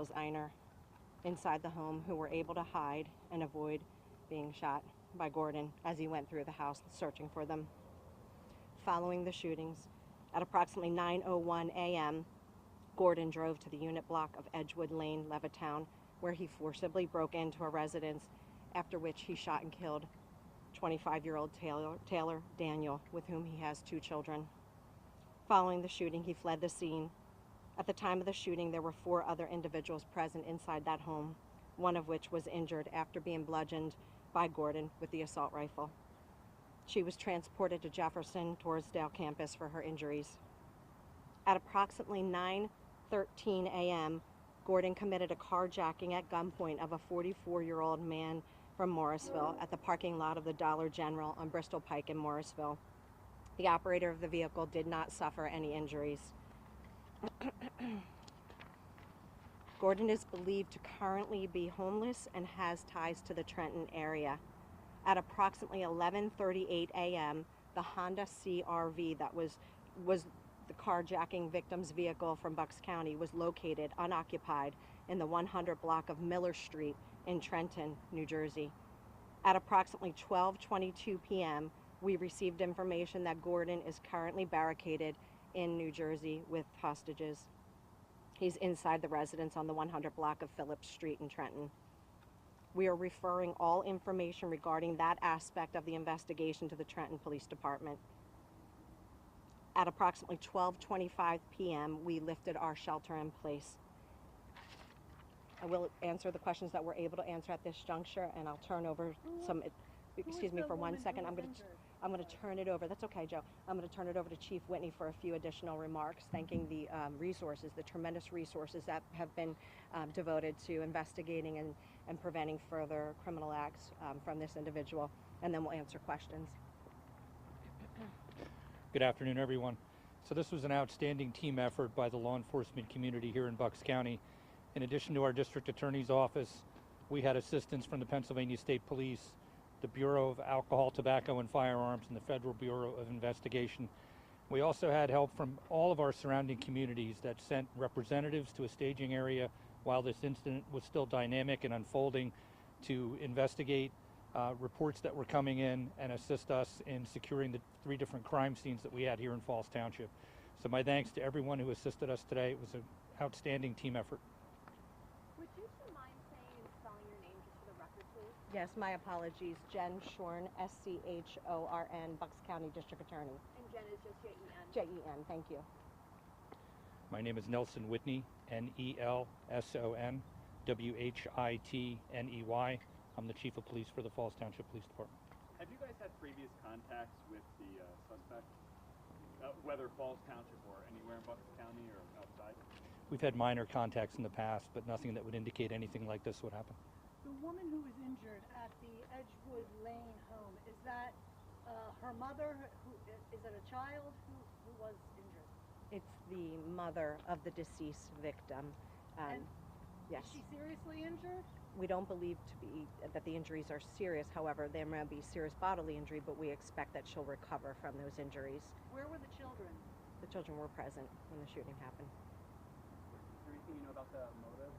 vehicles inside the home who were able to hide and avoid being shot by Gordon as he went through the house searching for them. Following the shootings, at approximately 9:01 a.m., Gordon drove to the unit block of Edgewood Lane, Levittown, where he forcibly broke into a residence, after which he shot and killed 25-year-old Taylor Daniel, with whom he has 2 children. Following the shooting, he fled the scene. At the time of the shooting, there were 4 other individuals present inside that home, one of which was injured after being bludgeoned by Gordon with the assault rifle. She was transported to Jefferson Torresdale campus for her injuries. At approximately 9:13 a.m., Gordon committed a carjacking at gunpoint of a 44-year-old man from Morrisville at the parking lot of the Dollar General on Bristol Pike in Morrisville. The operator of the vehicle did not suffer any injuries. Gordon is believed to currently be homeless and has ties to the Trenton area. At approximately 11:38 a.m., the Honda CR-V that was the carjacking victim's vehicle from Bucks County was located unoccupied in the 100 block of Miller Street in Trenton, New Jersey. At approximately 12:22 p.m., we received information that Gordon is currently barricaded in New Jersey with hostages. He's inside the residence on the 100 block of Phillips Street in Trenton. We are referring all information regarding that aspect of the investigation to the Trenton Police Department. At approximately 12:25 p.m., we lifted our shelter in place. I will answer the questions that we're able to answer at this juncture, and I'll turn over some, excuse me for 1 second. I'm going to turn it over. That's okay, Joe. I'm going to turn it over to Chief Whitney for a few additional remarks, thanking the resources, the tremendous resources that have been devoted to investigating and preventing further criminal acts from this individual, and then we'll answer questions. Good afternoon, everyone. So this was an outstanding team effort by the law enforcement community here in Bucks County. In addition to our district attorney's office, we had assistance from the Pennsylvania State Police, the Bureau of Alcohol, Tobacco, and Firearms, and the Federal Bureau of Investigation. We also had help from all of our surrounding communities that sent representatives to a staging area while this incident was still dynamic and unfolding to investigate reports that were coming in and assist us in securing the 3 different crime scenes that we had here in Falls Township. So my thanks to everyone who assisted us today. It was an outstanding team effort. Would you mind saying and spelling your name just for the record, please? Yes, my apologies. Jen Shorn, S-C-H-O-R-N, Bucks County District Attorney. And Jen is just J-E-N? J-E-N, thank you. My name is Nelson Whitney, N-E-L-S-O-N, W-H-I-T-N-E-Y. I'm the Chief of Police for the Falls Township Police Department. Have you guys had previous contacts with the suspect, whether Falls Township or anywhere in Bucks County or outside? We've had minor contacts in the past, but nothing that would indicate anything like this would happen. The woman who was injured at the Edgewood Lane home, is that her mother? Is it a child who was injured? It's the mother of the deceased victim. Yes. Is she seriously injured? We don't believe that the injuries are serious. However, there may be serious bodily injury, but we expect that she'll recover from those injuries. Where were the children? The children were present when the shooting happened. Is there anything you know about the motive?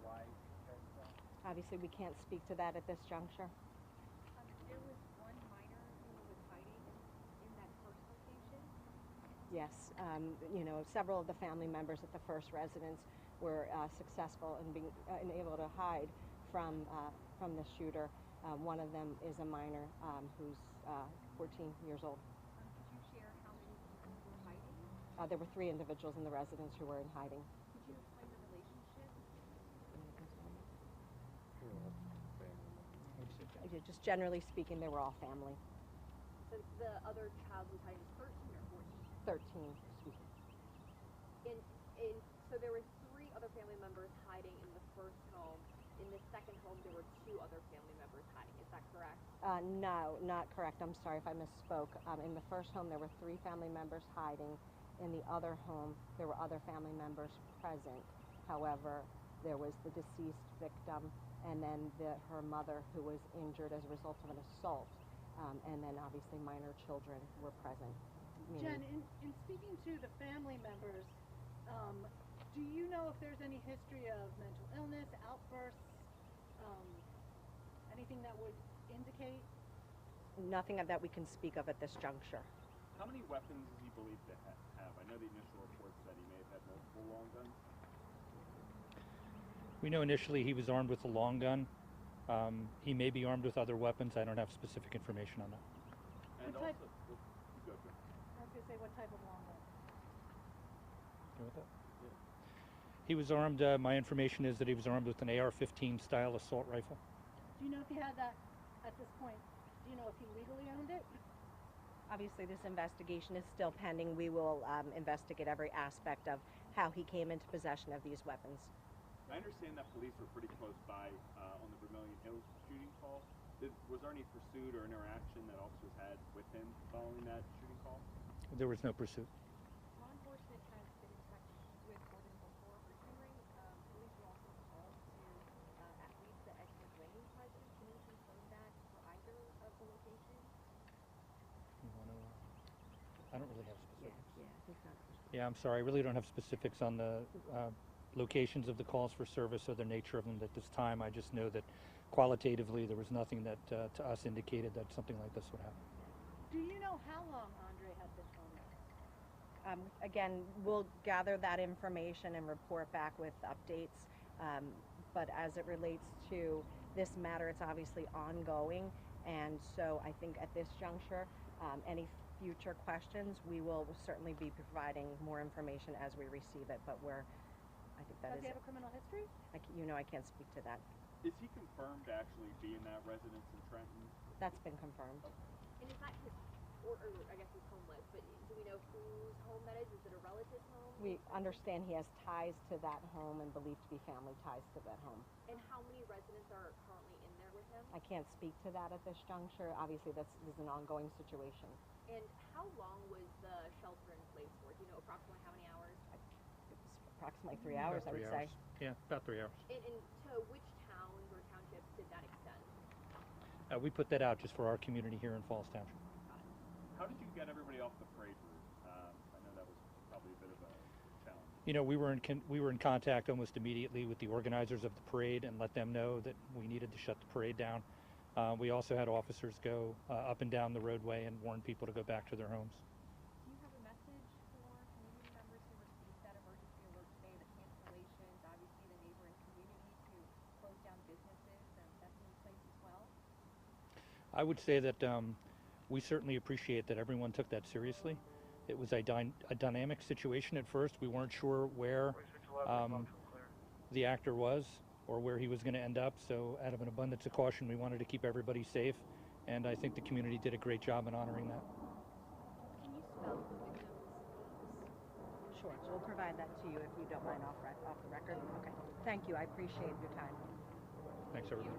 Why he carried this out? Obviously, we can't speak to that at this juncture. There was one minor who was hiding in that first location? Yes, you know, several of the family members at the first residence were successful in being able to hide from the shooter. One of them is a minor who's 14 years old. Could you share how many people were hiding? There were 3 individuals in the residence who were in hiding. Could you explain the relationship? Just generally speaking, they were all family. So the other child was hiding 13 or 14? 13. So there were 3 other family members hiding in the first home. In the second home, there were 2 other family members hiding. Is that correct? No, not correct. I'm sorry if I misspoke. In the first home, there were 3 family members hiding. In the other home, there were other family members present. However, there was the deceased victim and then her mother who was injured as a result of an assault. And then obviously minor children were present. Jen, in speaking to the family members, Do you know if there's any history of mental illness, outbursts, anything that would indicate? Nothing that we can speak of at this juncture. How many weapons is he believed to have? I know the initial report said he may have had multiple long guns. We know initially he was armed with a long gun. He may be armed with other weapons. I don't have specific information on that. And What type- also, well, you go for it. I was gonna say, what type of long gun? You with that? He was armed, my information is that he was armed with an AR-15 style assault rifle. Do you know if he had that at this point? Do you know if he legally owned it? Obviously, this investigation is still pending. We will investigate every aspect of how he came into possession of these weapons. I understand that police were pretty close by on the Vermilion Hills shooting call. Was there any pursuit or interaction that officers had with him following that shooting call? There was no pursuit. Law enforcement has been in touch with Gordon before pursuing. Police were also called to at least the Edgewood Lane residence. Can you confirm that for either of the locations? You wanna, I don't really have specifics. he's not. Yeah, I'm sorry. I really don't have specifics on the locations of the calls for service or the nature of them at this time. I just know that qualitatively there was nothing that to us indicated that something like this would happen. Do you know how long Andre had been homeless? Again, we'll gather that information and report back with updates. But as it relates to this matter, it's obviously ongoing. And so I think at this juncture, any future questions, we will certainly be providing more information as we receive it. But I think that Does is he have a criminal history? I can't speak to that. Is he confirmed to actually be in that residence in Trenton? That's been confirmed. And is that his, or I guess he's homeless, but do we know whose home that is? Is it a relative's home? We understand he has ties to that home and believed to be family ties to that home. And how many residents are currently in there with him? I can't speak to that at this juncture. Obviously, this is an ongoing situation. And how long was the shelter in place for? Do you know approximately how many hours? It was approximately 3 hours, About I would 3 say. hours. Yeah, about 3 hours. And to which towns or townships did that extend? We put that out just for our community here in Falls Township. How did you get everybody off the parade route? I know that was probably a bit of a challenge. You know, we were in contact almost immediately with the organizers of the parade and let them know that we needed to shut the parade down. We also had officers go up and down the roadway and warn people to go back to their homes. Do you have a message for community members who received that emergency alert today, the cancellations, obviously the neighboring community to close down businesses, that's in place as well? I would say that we certainly appreciate that everyone took that seriously. It was a dynamic situation at first. We weren't sure where the actor was or where he was going to end up, so out of an abundance of caution, we wanted to keep everybody safe, and I think the community did a great job in honoring that. Can you spell the victim's names? Sure, we'll provide that to you if you don't mind off the record. Okay. Thank you. I appreciate your time. Thanks, everybody.